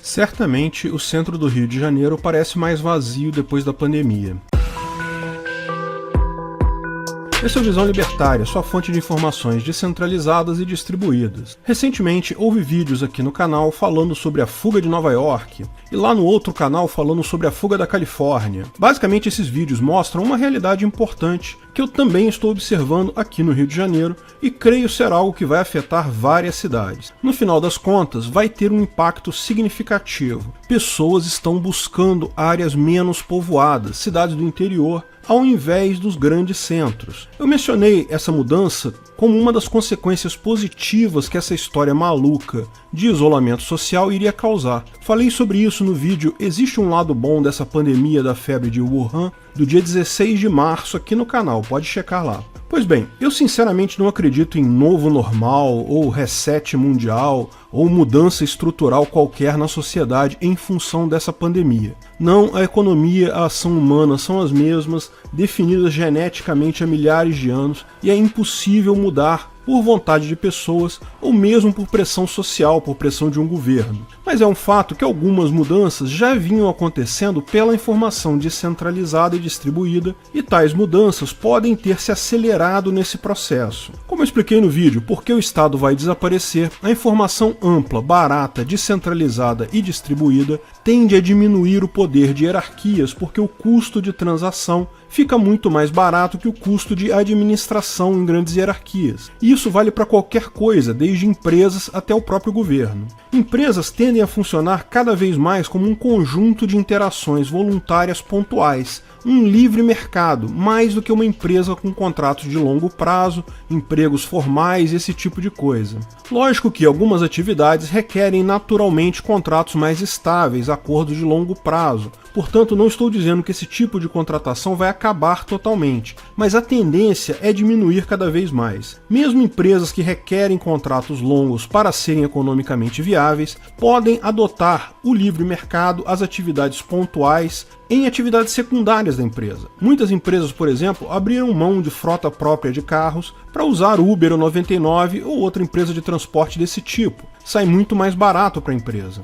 Certamente, o centro do Rio de Janeiro parece mais vazio depois da pandemia. Esse é o Visão Libertária, sua fonte de informações descentralizadas e distribuídas. Recentemente, houve vídeos aqui no canal falando sobre a fuga de Nova York, e lá no outro canal falando sobre a fuga da Califórnia. Basicamente, esses vídeos mostram uma realidade importante que eu também estou observando aqui no Rio de Janeiro e creio ser algo que vai afetar várias cidades. No final das contas, vai ter um impacto significativo. Pessoas estão buscando áreas menos povoadas, cidades do interior, ao invés dos grandes centros. Eu mencionei essa mudança como uma das consequências positivas que essa história maluca de isolamento social iria causar. Falei sobre isso no vídeo Existe um Lado Bom dessa pandemia da febre de Wuhan, do dia 16 de março aqui no canal, pode checar lá. Pois bem, eu sinceramente não acredito em novo normal, ou reset mundial, ou mudança estrutural qualquer na sociedade em função dessa pandemia. Não, a economia e a ação humana são as mesmas, definidas geneticamente há milhares de anos, e é impossível mudar por vontade de pessoas ou mesmo por pressão social, por pressão de um governo. Mas é um fato que algumas mudanças já vinham acontecendo pela informação descentralizada e distribuída, e tais mudanças podem ter se acelerado nesse processo. Como eu expliquei no vídeo, porque o Estado vai desaparecer, a informação ampla, barata, descentralizada e distribuída tende a diminuir o poder de hierarquias, porque o custo de transação fica muito mais barato que o custo de administração em grandes hierarquias. E isso vale para qualquer coisa, desde empresas até o próprio governo. Empresas tendem a funcionar cada vez mais como um conjunto de interações voluntárias pontuais, um livre mercado, mais do que uma empresa com contratos de longo prazo, empregos formais e esse tipo de coisa. Lógico que algumas atividades requerem naturalmente contratos mais estáveis, acordos de longo prazo. Portanto, não estou dizendo que esse tipo de contratação vai acabar totalmente, mas a tendência é diminuir cada vez mais. Mesmo empresas que requerem contratos longos para serem economicamente viáveis, podem adotar o livre mercado, as atividades pontuais, em atividades secundárias da empresa. Muitas empresas, por exemplo, abriram mão de frota própria de carros para usar Uber ou 99 ou outra empresa de transporte desse tipo. Sai muito mais barato para a empresa.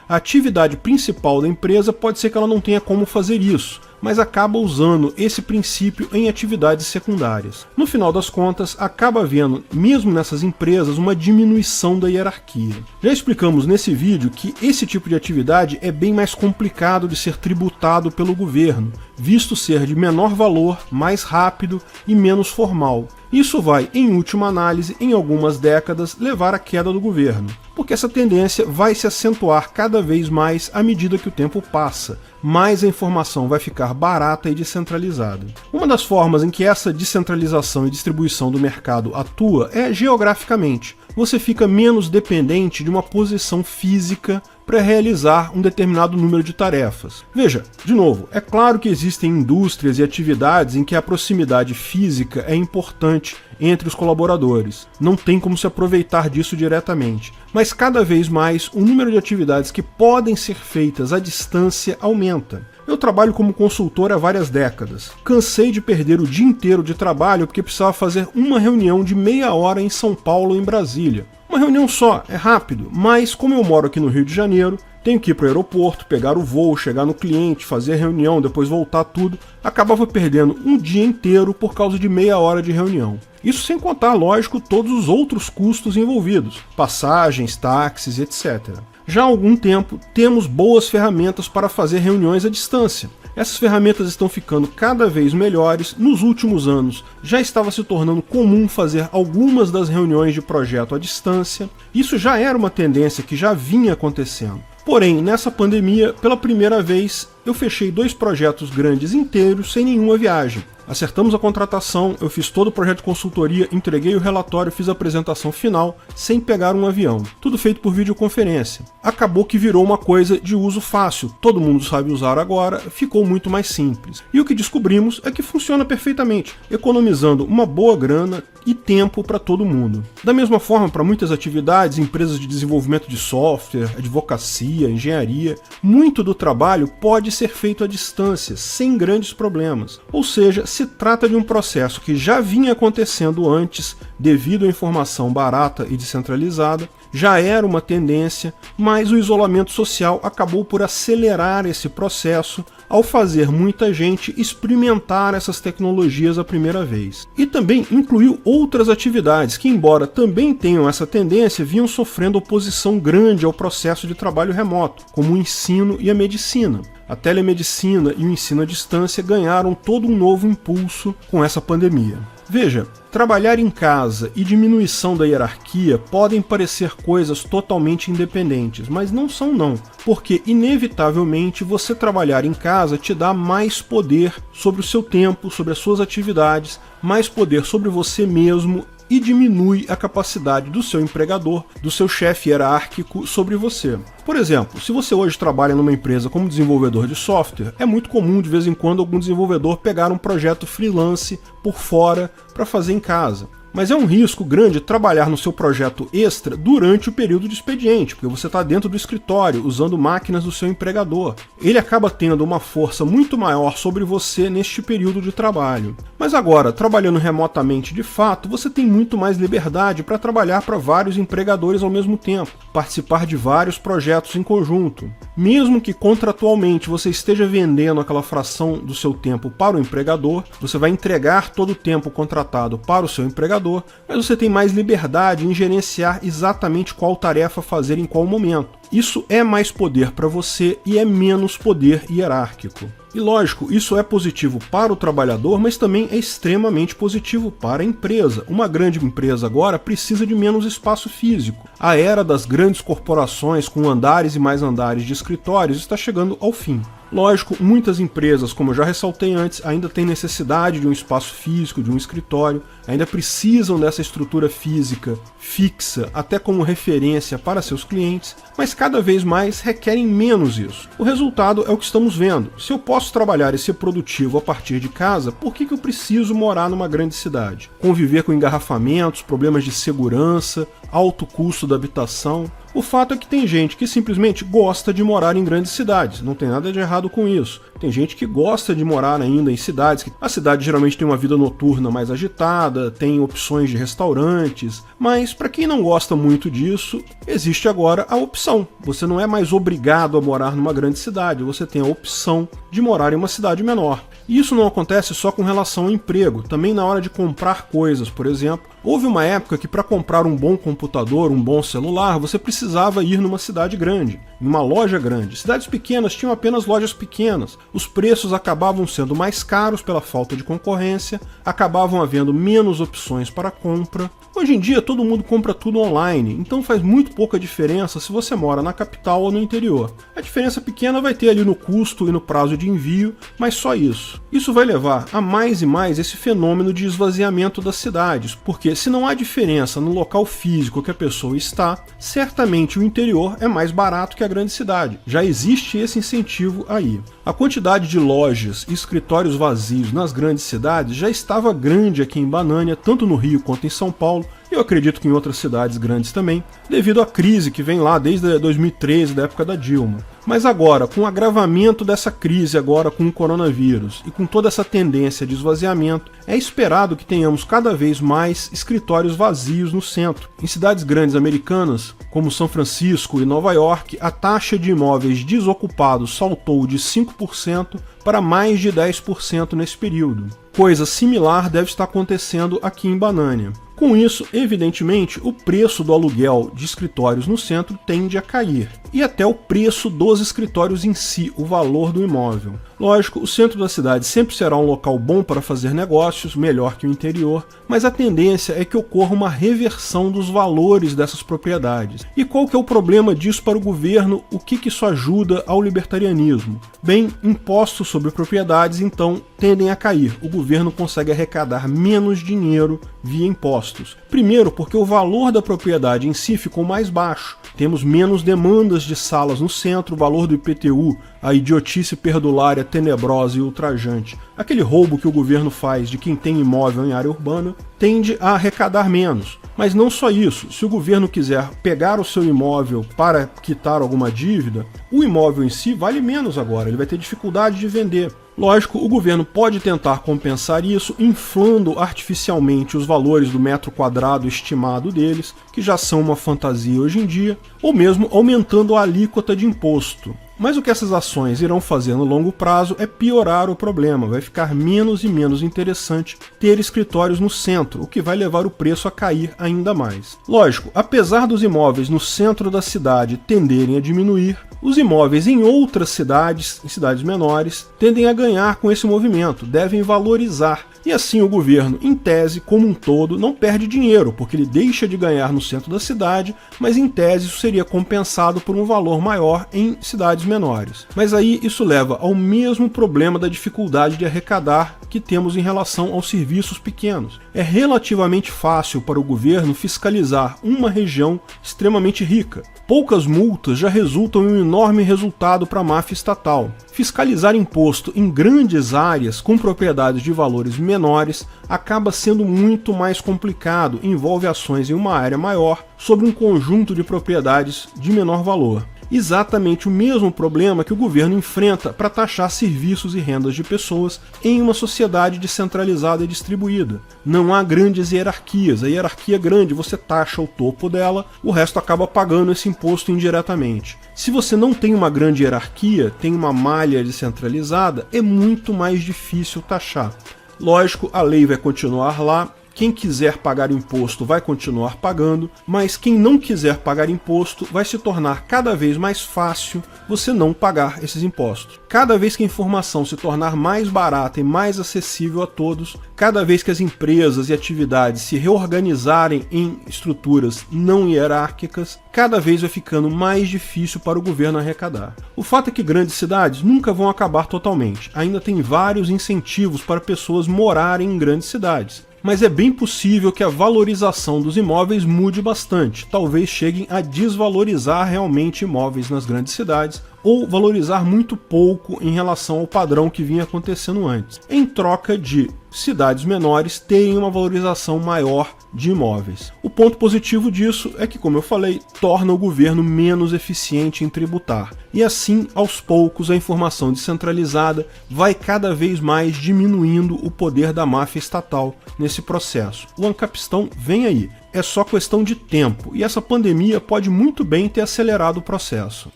A atividade principal da empresa pode ser que ela não tenha como fazer isso, mas acaba usando esse princípio em atividades secundárias. No final das contas, acaba havendo, mesmo nessas empresas, uma diminuição da hierarquia. Já explicamos nesse vídeo que esse tipo de atividade é bem mais complicado de ser tributado pelo governo, visto ser de menor valor, mais rápido e menos formal. Isso vai, em última análise, em algumas décadas, levar à queda do governo, porque essa tendência vai se acentuar cada vez mais à medida que o tempo passa, mais a informação vai ficar barata e descentralizada. Uma das formas em que essa descentralização e distribuição do mercado atua é geograficamente. Você fica menos dependente de uma posição física para realizar um determinado número de tarefas. Veja, de novo, é claro que existem indústrias e atividades em que a proximidade física é importante entre os colaboradores. Não tem como se aproveitar disso diretamente. Mas cada vez mais o número de atividades que podem ser feitas à distância aumenta. Eu trabalho como consultor há várias décadas. Cansei de perder o dia inteiro de trabalho porque precisava fazer uma reunião de meia hora em São Paulo ou em Brasília. Uma reunião só, é rápido, mas como eu moro aqui no Rio de Janeiro, tenho que ir para o aeroporto, pegar o voo, chegar no cliente, fazer a reunião, depois voltar tudo, acabava perdendo um dia inteiro por causa de meia hora de reunião. Isso sem contar, lógico, todos os outros custos envolvidos, passagens, táxis, etc. Já há algum tempo, temos boas ferramentas para fazer reuniões à distância. Essas ferramentas estão ficando cada vez melhores. Nos últimos anos, já estava se tornando comum fazer algumas das reuniões de projeto à distância. Isso já era uma tendência que já vinha acontecendo. Porém, nessa pandemia, pela primeira vez, eu fechei 2 projetos grandes inteiros sem nenhuma viagem. Acertamos a contratação, eu fiz todo o projeto de consultoria, entreguei o relatório, fiz a apresentação final, sem pegar um avião. Tudo feito por videoconferência. Acabou que virou uma coisa de uso fácil, todo mundo sabe usar agora, ficou muito mais simples. E o que descobrimos é que funciona perfeitamente, economizando uma boa grana e tempo para todo mundo. Da mesma forma, para muitas atividades, empresas de desenvolvimento de software, advocacia, engenharia, muito do trabalho pode ser feito à distância, sem grandes problemas. Ou seja, se trata de um processo que já vinha acontecendo antes, devido à informação barata e descentralizada, já era uma tendência, mas o isolamento social acabou por acelerar esse processo ao fazer muita gente experimentar essas tecnologias a primeira vez. E também incluiu outras atividades que, embora também tenham essa tendência, vinham sofrendo oposição grande ao processo de trabalho remoto, como o ensino e a medicina. A telemedicina e o ensino à distância ganharam todo um novo impulso com essa pandemia. Veja, trabalhar em casa e diminuição da hierarquia podem parecer coisas totalmente independentes, mas não são não, porque inevitavelmente você trabalhar em casa te dá mais poder sobre o seu tempo, sobre as suas atividades, mais poder sobre você mesmo e diminui a capacidade do seu empregador, do seu chefe hierárquico sobre você. Por exemplo, se você hoje trabalha numa empresa como desenvolvedor de software, é muito comum de vez em quando algum desenvolvedor pegar um projeto freelance por fora para fazer em casa. Mas é um risco grande trabalhar no seu projeto extra durante o período de expediente, porque você está dentro do escritório, usando máquinas do seu empregador. Ele acaba tendo uma força muito maior sobre você neste período de trabalho. Mas agora, trabalhando remotamente de fato, você tem muito mais liberdade para trabalhar para vários empregadores ao mesmo tempo, participar de vários projetos em conjunto. Mesmo que contratualmente você esteja vendendo aquela fração do seu tempo para o empregador, você vai entregar todo o tempo contratado para o seu empregador, mas você tem mais liberdade em gerenciar exatamente qual tarefa fazer em qual momento. Isso é mais poder para você e é menos poder hierárquico. E lógico, isso é positivo para o trabalhador, mas também é extremamente positivo para a empresa. Uma grande empresa agora precisa de menos espaço físico. A era das grandes corporações com andares e mais andares de escritórios está chegando ao fim. Lógico, muitas empresas, como eu já ressaltei antes, ainda têm necessidade de um espaço físico, de um escritório, ainda precisam dessa estrutura física fixa, até como referência para seus clientes, mas cada vez mais requerem menos isso. O resultado é o que estamos vendo. Se eu posso trabalhar e ser produtivo a partir de casa, por que eu preciso morar numa grande cidade? Conviver com engarrafamentos, problemas de segurança, alto custo da habitação. O fato é que tem gente que simplesmente gosta de morar em grandes cidades, não tem nada de errado com isso. Tem gente que gosta de morar ainda em cidades, que a cidade geralmente tem uma vida noturna mais agitada, tem opções de restaurantes, mas para quem não gosta muito disso, existe agora a opção. Você não é mais obrigado a morar numa grande cidade, você tem a opção de morar em uma cidade menor. E isso não acontece só com relação ao emprego, também na hora de comprar coisas, por exemplo. Houve uma época que para comprar um bom computador, um bom celular, você precisava ir numa cidade grande, em uma loja grande. Cidades pequenas tinham apenas lojas pequenas. Os preços acabavam sendo mais caros pela falta de concorrência, acabavam havendo menos opções para compra. Hoje em dia todo mundo compra tudo online, então faz muito pouca diferença se você mora na capital ou no interior. A diferença pequena vai ter ali no custo e no prazo de envio, mas só isso. Isso vai levar a mais e mais esse fenômeno de esvaziamento das cidades, porque se não há diferença no local físico que a pessoa está, certamente o interior é mais barato que a grande cidade. Já existe esse incentivo aí. A quantidade de lojas e escritórios vazios nas grandes cidades já estava grande aqui em Banânia, tanto no Rio quanto em São Paulo, e eu acredito que em outras cidades grandes também, devido à crise que vem lá desde 2013, da época da Dilma. Mas agora, com o agravamento dessa crise agora com o coronavírus e com toda essa tendência de esvaziamento, é esperado que tenhamos cada vez mais escritórios vazios no centro. Em cidades grandes americanas, como São Francisco e Nova York, a taxa de imóveis desocupados saltou de 5% para mais de 10% nesse período. Coisa similar deve estar acontecendo aqui em Banânia. Com isso, evidentemente, o preço do aluguel de escritórios no centro tende a cair, e até o preço dos escritórios em si, o valor do imóvel. Lógico, o centro da cidade sempre será um local bom para fazer negócios, melhor que o interior, mas a tendência é que ocorra uma reversão dos valores dessas propriedades. E qual que é o problema disso para o governo? O que isso ajuda ao libertarianismo? Bem, impostos sobre propriedades, então, tendem a cair. O governo consegue arrecadar menos dinheiro via impostos. Primeiro, porque o valor da propriedade em si ficou mais baixo. Temos menos demandas de salas no centro, o valor do IPTU, a idiotice perdulária tenebrosa e ultrajante, aquele roubo que o governo faz de quem tem imóvel em área urbana, tende a arrecadar menos. Mas não só isso, se o governo quiser pegar o seu imóvel para quitar alguma dívida, o imóvel em si vale menos agora, ele vai ter dificuldade de vender. Lógico, o governo pode tentar compensar isso inflando artificialmente os valores do metro quadrado estimado deles, que já são uma fantasia hoje em dia, ou mesmo aumentando a alíquota de imposto. Mas o que essas ações irão fazer no longo prazo é piorar o problema, vai ficar menos e menos interessante ter escritórios no centro, o que vai levar o preço a cair ainda mais. Lógico, apesar dos imóveis no centro da cidade tenderem a diminuir, os imóveis em outras cidades, em cidades menores, tendem a ganhar com esse movimento, devem valorizar. E assim o governo, em tese, como um todo, não perde dinheiro, porque ele deixa de ganhar no centro da cidade, mas em tese isso seria compensado por um valor maior em cidades menores. Mas aí isso leva ao mesmo problema da dificuldade de arrecadar que temos em relação aos serviços pequenos. É relativamente fácil para o governo fiscalizar uma região extremamente rica. Poucas multas já resultam em um enorme resultado para a máfia estatal. Fiscalizar imposto em grandes áreas com propriedades de valores menores acaba sendo muito mais complicado, envolve ações em uma área maior sobre um conjunto de propriedades de menor valor. Exatamente o mesmo problema que o governo enfrenta para taxar serviços e rendas de pessoas em uma sociedade descentralizada e distribuída. Não há grandes hierarquias, a hierarquia é grande, você taxa o topo dela, o resto acaba pagando esse imposto indiretamente. Se você não tem uma grande hierarquia, tem uma malha descentralizada, é muito mais difícil taxar. Lógico, a lei vai continuar lá, quem quiser pagar imposto vai continuar pagando, mas quem não quiser pagar imposto vai se tornar cada vez mais fácil você não pagar esses impostos. Cada vez que a informação se tornar mais barata e mais acessível a todos, cada vez que as empresas e atividades se reorganizarem em estruturas não hierárquicas, cada vez vai ficando mais difícil para o governo arrecadar. O fato é que grandes cidades nunca vão acabar totalmente, ainda tem vários incentivos para pessoas morarem em grandes cidades. Mas é bem possível que a valorização dos imóveis mude bastante, talvez cheguem a desvalorizar realmente imóveis nas grandes cidades, ou valorizar muito pouco em relação ao padrão que vinha acontecendo antes, em troca de cidades menores terem uma valorização maior de imóveis. O ponto positivo disso é que, como eu falei, torna o governo menos eficiente em tributar, e assim, aos poucos, a informação descentralizada vai cada vez mais diminuindo o poder da máfia estatal nesse processo. O Ancapistão vem aí, é só questão de tempo, e essa pandemia pode muito bem ter acelerado o processo.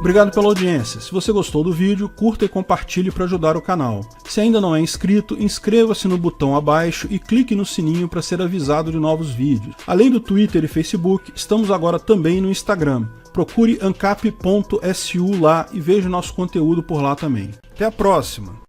Obrigado pela audiência. Se você gostou do vídeo, curta e compartilhe para ajudar o canal. Se ainda não é inscrito, inscreva-se no botão abaixo e clique no sininho para ser avisado de novos vídeos. Além do Twitter e Facebook, estamos agora também no Instagram. Procure ancap.su lá e veja nosso conteúdo por lá também. Até a próxima!